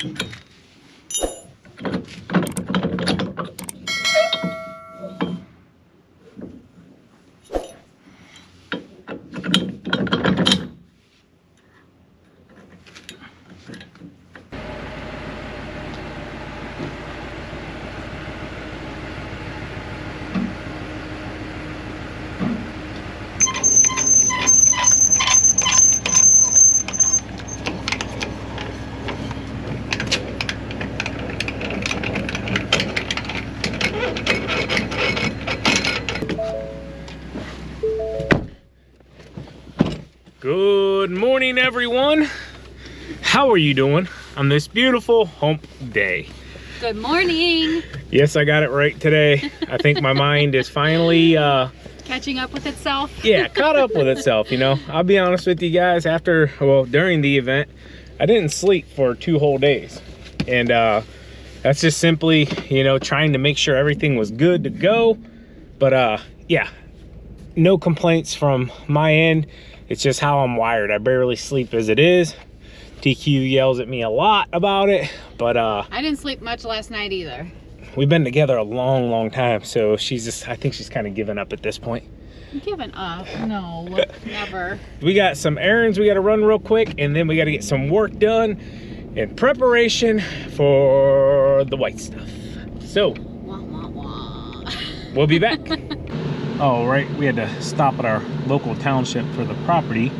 Good morning, everyone. How are you doing on this beautiful hump day? Good morning. Yes, I got it right today. I think my mind is finally catching up with itself. Yeah, caught up with itself, you know. I'll be honest with you guys, during the event, I didn't sleep for 2 whole days. And that's just simply, you know, trying to make sure everything was good to go. But yeah, no complaints from my end. It's just how I'm wired. I barely sleep as it is. TQ yells at me a lot about it, but I didn't sleep much last night either. We've been together a long time, so I think she's kind of given up at this point. Giving up? No, never. We got some errands we got to run real quick, and then we got to get some work done in preparation for the white stuff. So wah, wah, wah. We'll be back. Oh, right, we had to stop at our local township for the property,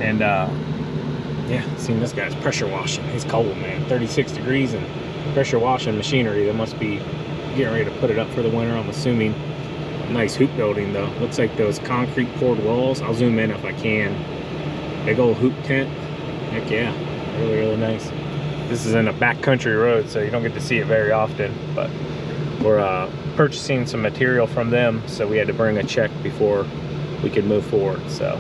and yeah, seeing this guy's pressure washing. He's cold, man. 36 degrees and pressure washing machinery. That must be getting ready to put it up for the winter, I'm assuming. Nice hoop building though. Looks like those concrete poured walls. I'll zoom in if I can. Big old hoop tent. Heck yeah, really nice. This is in a backcountry road, so you don't get to see it very often, but we're purchasing some material from them, so we had to bring a check before we could move forward. So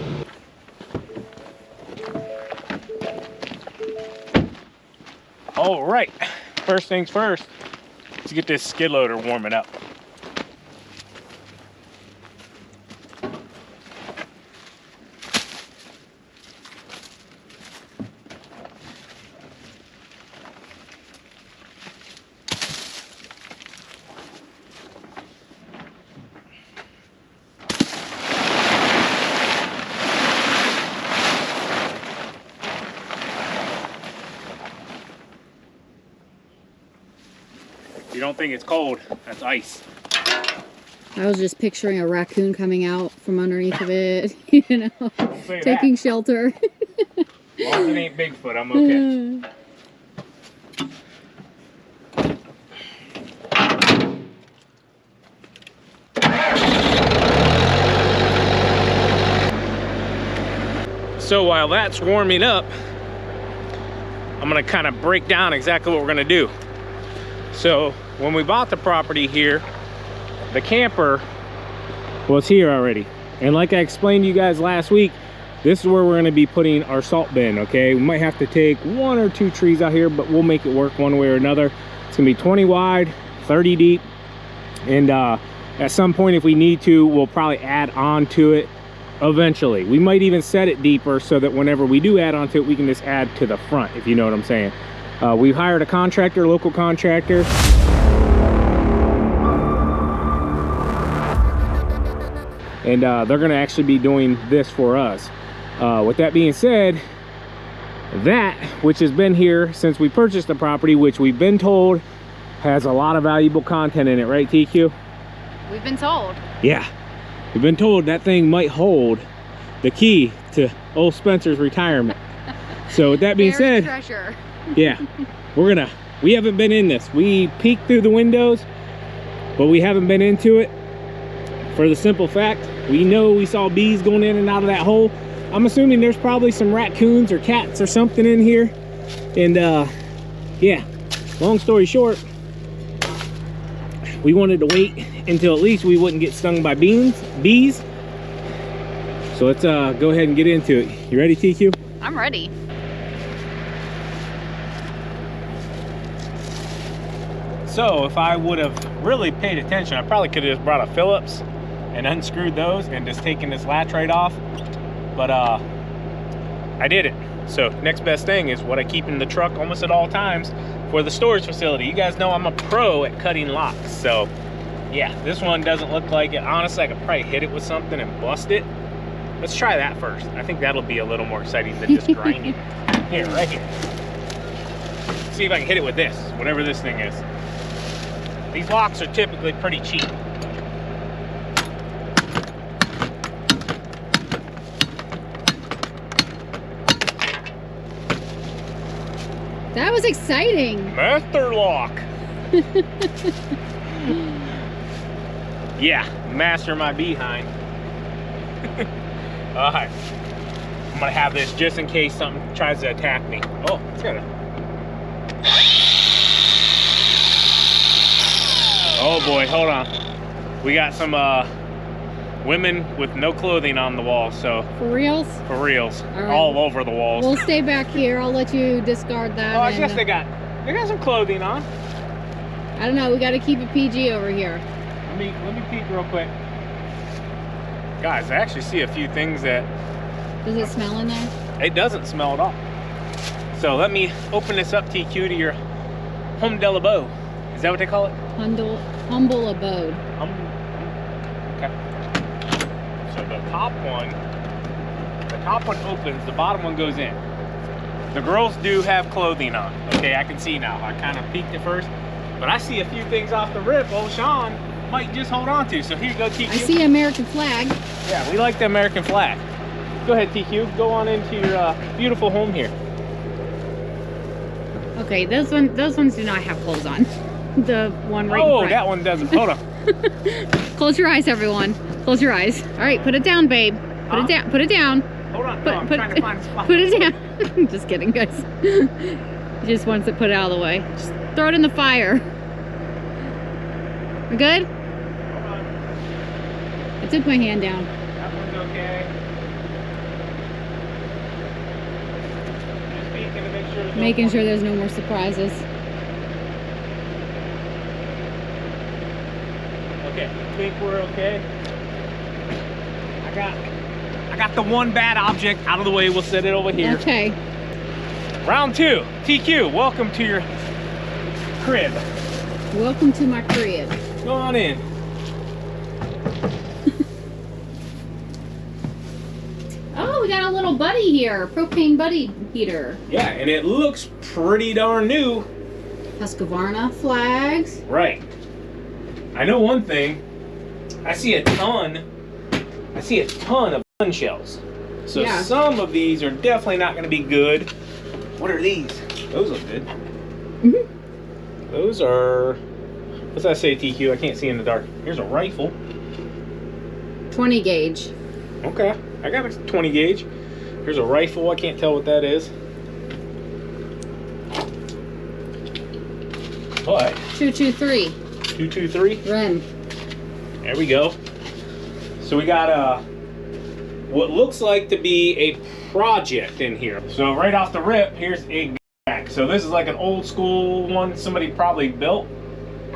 all right, first things first, let's get this skid loader warming up. You don't think it's cold, that's ice. I was just picturing a raccoon coming out from underneath of it, you know, taking shelter. As long as it ain't Bigfoot, I'm okay. So while that's warming up, I'm gonna kind of break down exactly what we're gonna do. So when we bought the property here, the camper was here already. And like I explained to you guys last week, this is where we're gonna be putting our salt bin, okay? We might have to take 1 or 2 trees out here, but we'll make it work one way or another. It's gonna be 20 wide, 30 deep. And at some point, if we need to, we'll probably add on to it eventually. We might even set it deeper so that whenever we do add on to it, we can just add to the front, if you know what I'm saying. We've hired a contractor, local contractor. And they're gonna actually be doing this for us. With that being said, that which has been here since we purchased the property, which we've been told has a lot of valuable content in it, right, TQ? We've been told. Yeah. We've been told that thing might hold the key to old Spencer's retirement. So with that being said, treasure. Yeah, we haven't been in this. We peeked through the windows, but we haven't been into it for the simple fact, we saw bees going in and out of that hole. I'm assuming there's probably some raccoons or cats or something in here. And yeah, long story short, we wanted to wait until at least we wouldn't get stung by bees. So let's go ahead and get into it. You ready, TQ? I'm ready. So if I would have really paid attention, I probably could have just brought a Phillips and unscrewed those and just taken this latch right off. But I did it. So next best thing is what I keep in the truck almost at all times for the storage facility. You guys know I'm a pro at cutting locks. So yeah, this one doesn't look like it. Honestly, I could probably hit it with something and bust it. Let's try that first. I think that'll be a little more exciting than just grinding. Here, right here. Let's see if I can hit it with this, whatever this thing is. These locks are typically pretty cheap. That was exciting. Master lock. Yeah, master my behind. All right, I'm gonna have this just in case something tries to attack me. Oh, it's gonna. Oh boy, hold on. We got some women with no clothing on the wall, so. For reals? For reals, all, right. All over the walls. We'll stay back here. I'll let you discard that. Oh, I guess they got some clothing on. I don't know. We got to keep it PG over here. Let me peek real quick. Guys, I actually see a few things that... Does it smell in there? It doesn't smell at all. So let me open this up, TQ, to your home del abode. Is that what they call it? Humble abode. Okay. So the top one opens, the bottom one goes in. The girls do have clothing on. Okay, I can see now. I kind of peeked at first, but I see a few things off the rip old Sean might just hold on to. So here you go, TQ. I see an American flag. Yeah, we like the American flag. Go ahead, TQ. Go on into your beautiful home here. Okay, those ones do not have clothes on. The one right in front. That one doesn't. Hold on. Close your eyes, everyone. Close your eyes. All right, put it down, babe. Put it down. Put it down. Hold on. No, I'm trying to find a spot. Put it down. Just kidding, guys. He just wants to put it out of the way. Just throw it in the fire. We're good? Hold on. I took my hand down. That one's okay. Just peeking to make sure there's Making sure there's no more surprises. Okay, I think we're okay. I got the one bad object out of the way. We'll set it over here. Okay. Round 2. TQ, welcome to your crib. Welcome to my crib. Go on in. Oh, we got a little buddy here. Propane buddy heater. Yeah, and it looks pretty darn new. Husqvarna flags. Right. I know one thing. I see a ton of gun shells. So yeah. Some of these are definitely not going to be good. What are these? Those look good. Mm-hmm. Those are, what's that say, TQ? I can't see in the dark. Here's a rifle. 20 gauge. Okay, I got a 20 gauge. Here's a rifle. I can't tell what that is. What? 223. 223? Ren. There we go. So we got what looks like to be a project in here. So right off the rip, here's a rack. So this is like an old school one somebody probably built,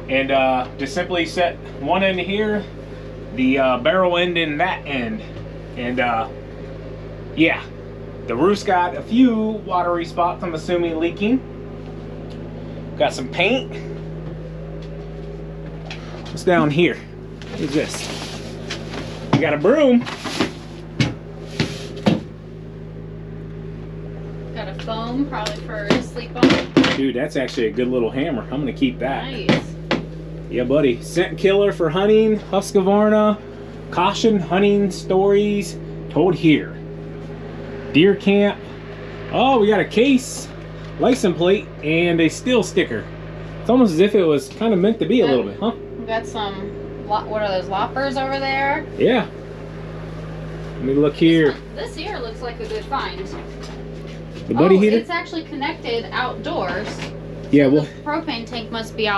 and just simply set one end here, the barrel end in that end, and yeah, the roof's got a few watery spots, I'm assuming leaking. Got some paint. What's down here? What is this? We got a broom. Got a foam, probably for to sleep on. Dude, that's actually a good little hammer. I'm gonna keep that. Nice. Yeah, buddy. Scent killer for hunting. Husqvarna. Caution hunting stories told here. Deer camp. Oh, we got a case, license plate, and a steel sticker. It's almost as if it was kind of meant to be a little bit, huh? We got some, what are those, loppers over there? Yeah. Let me look here. This here looks like a good find. The buddy heater? It's actually connected outdoors. Yeah, so well. the propane tank must be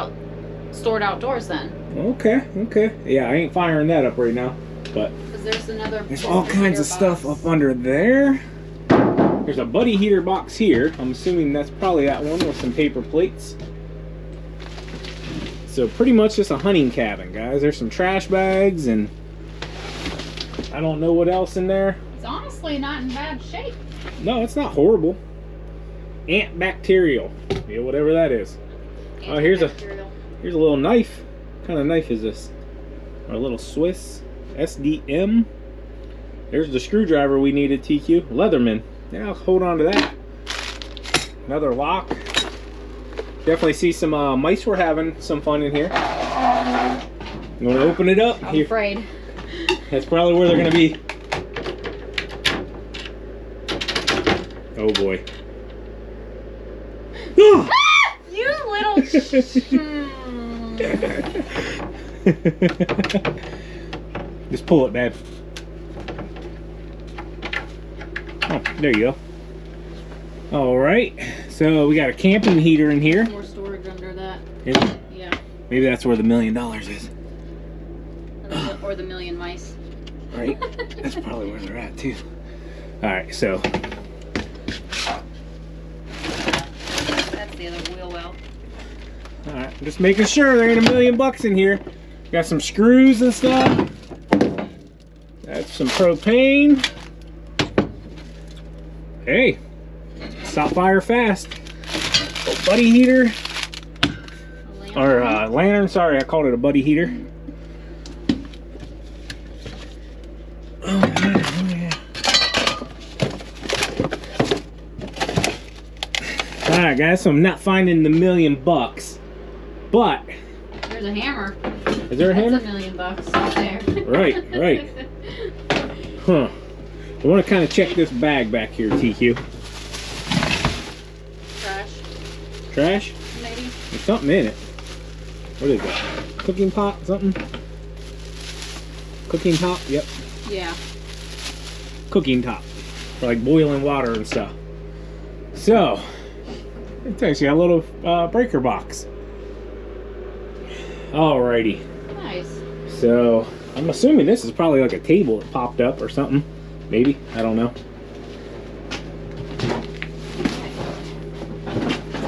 stored outdoors then. Okay, okay. Yeah, I ain't firing that up right now, but there's all kinds of stuff up under there. There's a buddy heater box here. I'm assuming that's probably that one with some paper plates. So pretty much just a hunting cabin, guys. There's some trash bags and I don't know what else in there. It's honestly not in bad shape. No, it's not horrible. Antibacterial. Yeah, whatever that is. Oh, here's a little knife. What kind of knife is this? Our little Swiss SDM. There's the screwdriver we needed, TQ. Leatherman. Yeah, I'll hold on to that. Another lock. Definitely see some mice were having some fun in here. You want to open it up? I'm afraid. That's probably where they're going to be. Oh boy. You little Just pull it, babe. Oh, there you go. All right. So we got a camping heater in here. More storage under that. Yeah. Maybe that's where the $1 million is. Or the million mice. Right? That's probably where they're at too. All right. So. That's the other wheel well. All right. Just making sure there ain't $1 million in here. Got some screws and stuff. That's some propane. Hey, stop fire fast. Oh, buddy heater. Or lantern, sorry, I called it a buddy heater. Oh yeah. Alright guys, so I'm not finding the $1 million, but there's a hammer. Is there a hammer? That's $1 million right there. Right. Huh. I want to kind of check this bag back here, TQ. Trash? Maybe. There's something in it. What is that? Cooking pot? Something? Cooking top? Yep. Yeah. Cooking top. For like boiling water and stuff. So, it's actually a little breaker box. Alrighty. Nice. So, I'm assuming this is probably like a table that popped up or something. Maybe. I don't know.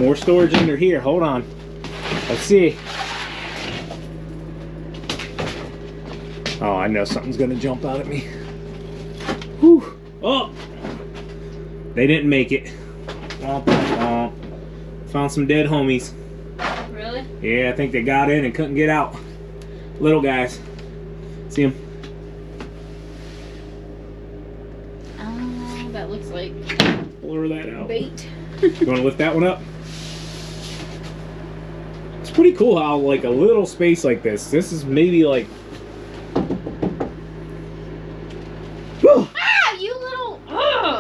More storage under here. Hold on. Let's see. Oh, I know something's gonna jump out at me. Whew. Oh! They didn't make it. Found some dead homies. Really? Yeah, I think they got in and couldn't get out. Little guys. See them? Oh, that looks like Blur that out. bait. You want to lift that one up? It's pretty cool how like a little space like this is maybe like You little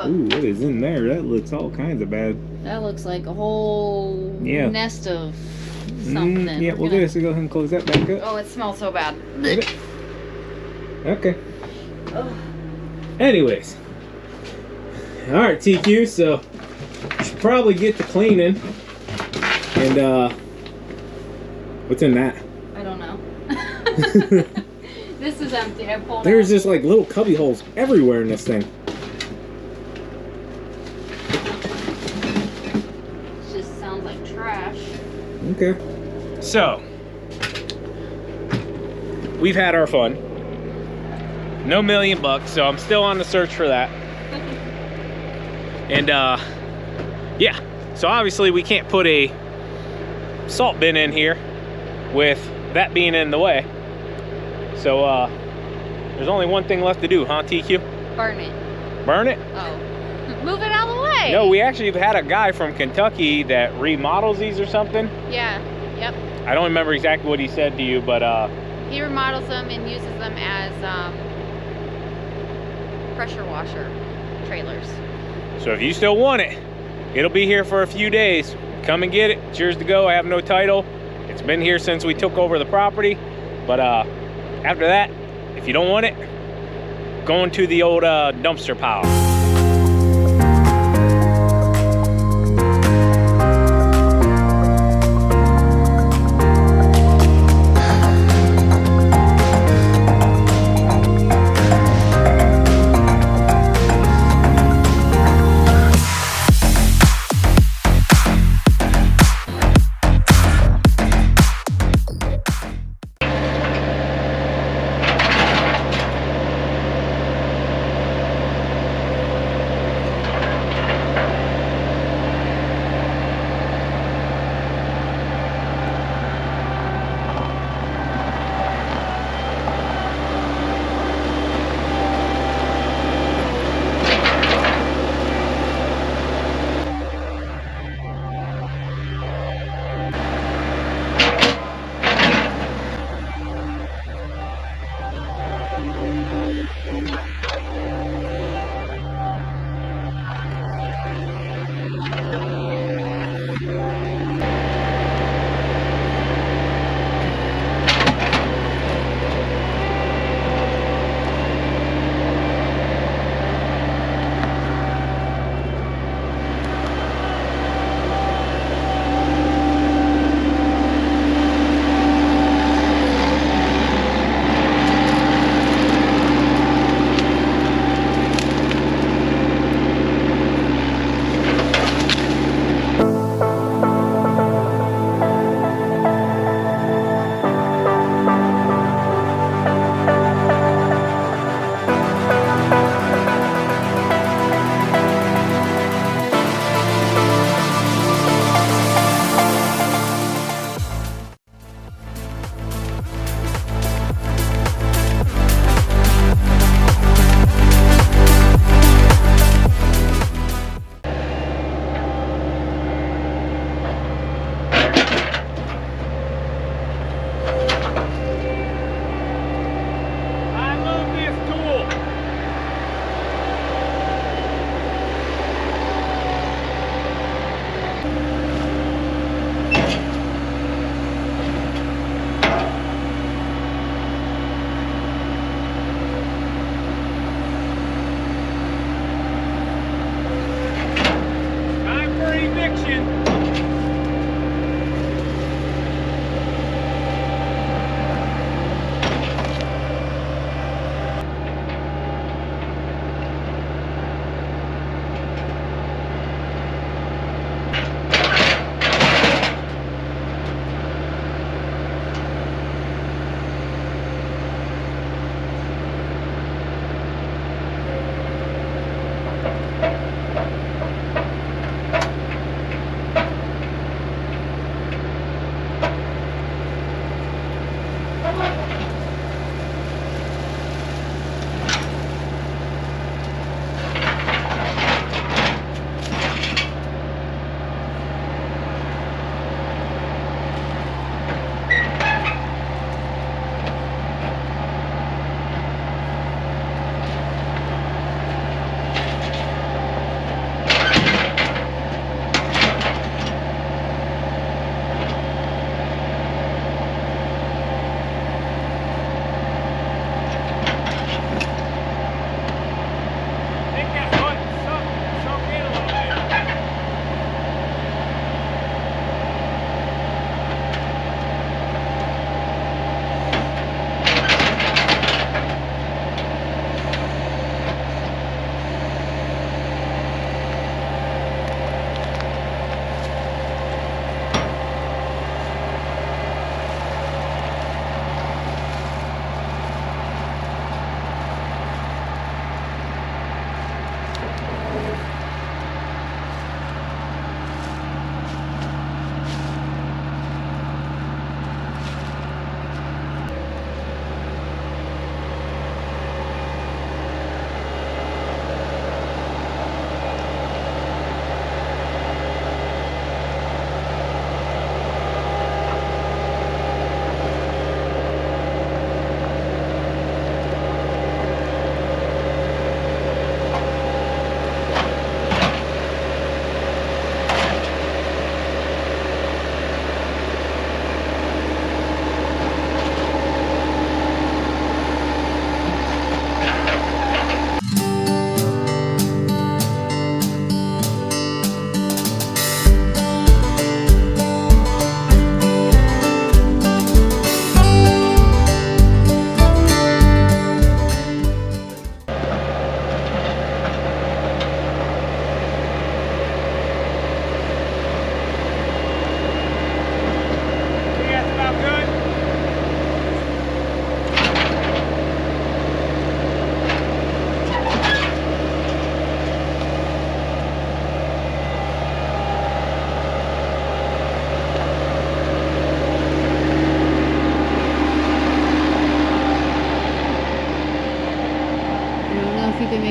ooh, what is in there? That looks all kinds of bad. That looks like a whole nest of something. Yeah, we'll just go ahead and close that back up. Oh, it smells so bad. Okay. Ugh. Anyways. Alright, TQ, so you should probably get to cleaning. And what's in that? I don't know. This is empty. I pulled There's out. just like little cubby holes everywhere in this thing. It just sounds like trash. Okay. So, we've had our fun. No $1 million, so I'm still on the search for that. And yeah, so obviously we can't put a salt bin in here with that being in the way. So there's only one thing left to do, huh, TQ? Burn it. Burn it? Oh. Move it out of the way. No, we actually had a guy from Kentucky that remodels these or something. Yeah. Yep. I don't remember exactly what he said to you, but he remodels them and uses them as pressure washer trailers. so if you still want it, it'll be here for a few days. Come and get it. It's yours to go. I have no title. It's been here since we took over the property. But after that, if you don't want it, going to the old dumpster pile.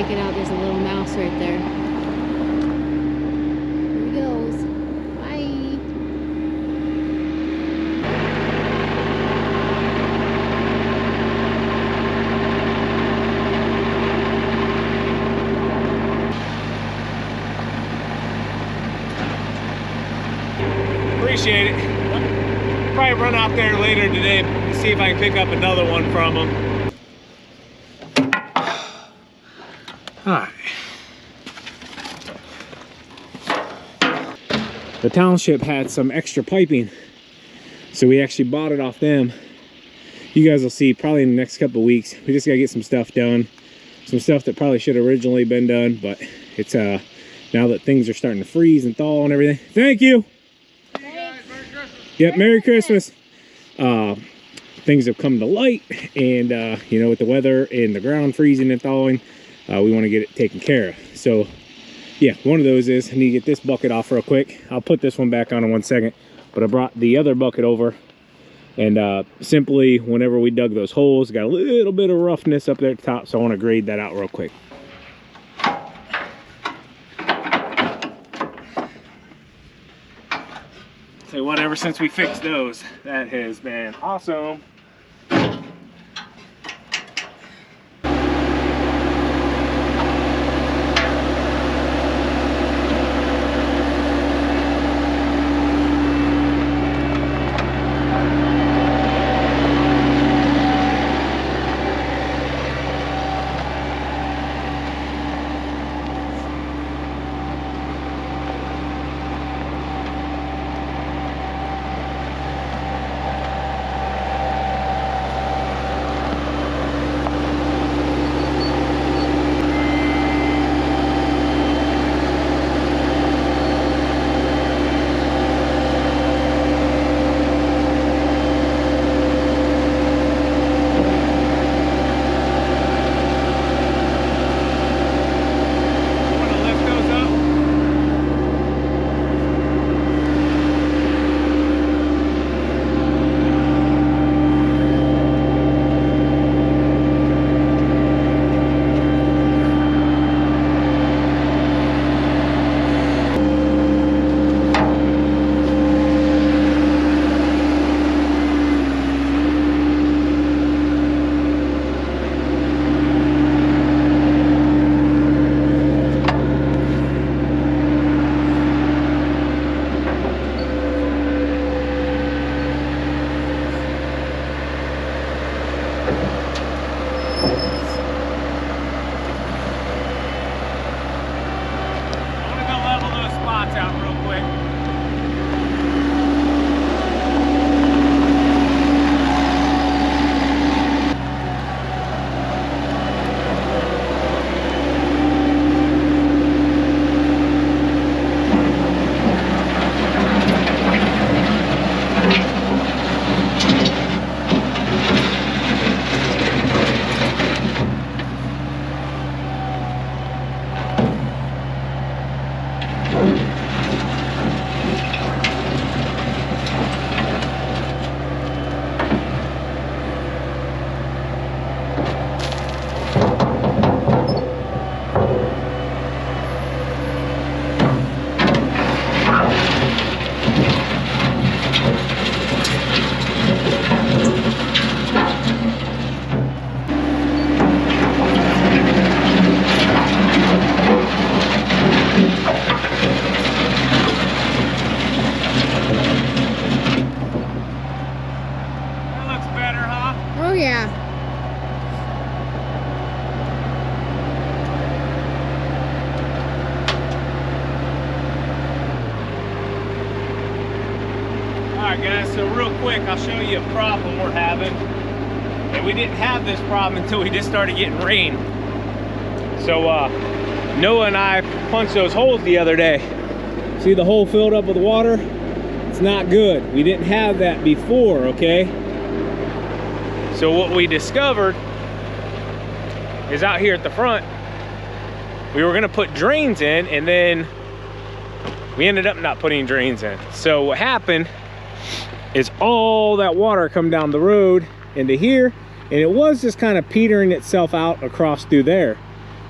take it out. There's a little mouse right there. Here he goes. Bye. Appreciate it. Probably run out there later today and see if I can pick up another one from them. Alright. The township had some extra piping, so we actually bought it off them. You guys will see probably in the next couple of weeks. We just gotta get some stuff done. Some stuff that probably should have originally been done, but it's now that things are starting to freeze and thaw and everything. Thank you. Yep, Merry Christmas. Things have come to light, and you know, with the weather and the ground freezing and thawing, we want to get it taken care of. So yeah, one of those is I need to get this bucket off real quick. I'll put this one back on in 1 second, but I brought the other bucket over, and simply whenever we dug those holes, got a little bit of roughness up there at the top, so I want to grade that out real quick. So whatever, since we fixed those, that has been awesome. Alright guys, so real quick I'll show you a problem we're having. And we didn't have this problem until we just started getting rain. So Noah and I punched those holes the other day. See the hole filled up with water? It's not good. We didn't have that before, okay? So what we discovered is out here at the front, we were gonna put drains in, and then we ended up not putting drains in. So what happened is all that water come down the road into here, and it was just kind of petering itself out across through there.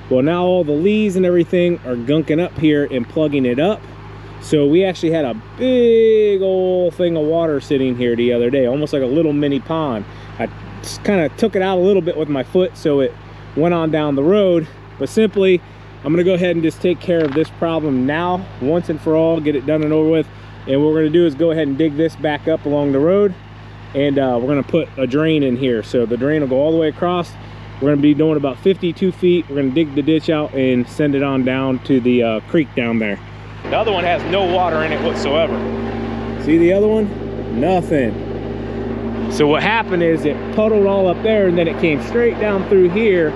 Well, now all the leaves and everything are gunking up here and plugging it up. So we actually had a big old thing of water sitting here the other day, almost like a little mini pond. I just kind of took it out a little bit with my foot so it went on down the road. But simply, I'm gonna go ahead and just take care of this problem now, once and for all, get it done and over with. And what we're gonna do is go ahead and dig this back up along the road, and we're gonna put a drain in here. So the drain will go all the way across. We're gonna be doing about 52 feet. We're gonna dig the ditch out and send it on down to the creek down there. The other one has no water in it whatsoever. See the other one? Nothing. So what happened is it puddled all up there, and then it came straight down through here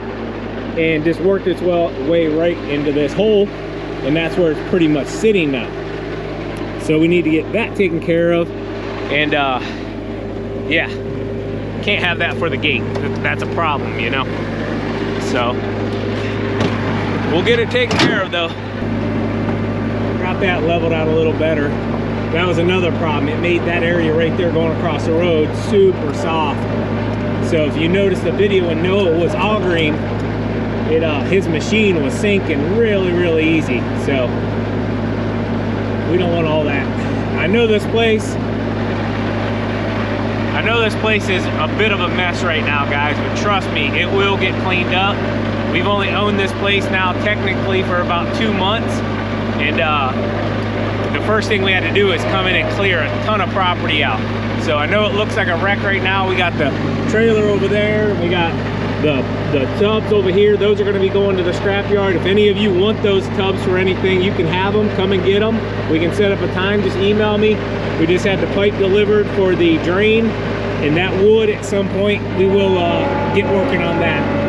and just worked its way right into this hole, and that's where it's pretty much sitting now. So we need to get that taken care of, and yeah, can't have that for the gate. That's a problem, you know. So we'll get it taken care of though. Got that leveled out a little better. That was another problem. It made that area right there going across the road super soft. So if you notice the video when Noah was augering, his machine was sinking really easy. So we don't want all that. I know this place is a bit of a mess right now, guys, but trust me, it will get cleaned up. We've only owned this place now technically for about 2 months, and the first thing we had to do is come in and clear a ton of property out. So I know it looks like a wreck right now. We got the trailer over there, we got the tubs over here. Those are going to be going to the scrap yard. If any of you want those tubs for anything, you can have them. Come and get them. We can set up a time. Just email me. We just had the pipe delivered for the drain, and that wood at some point we will get working on that.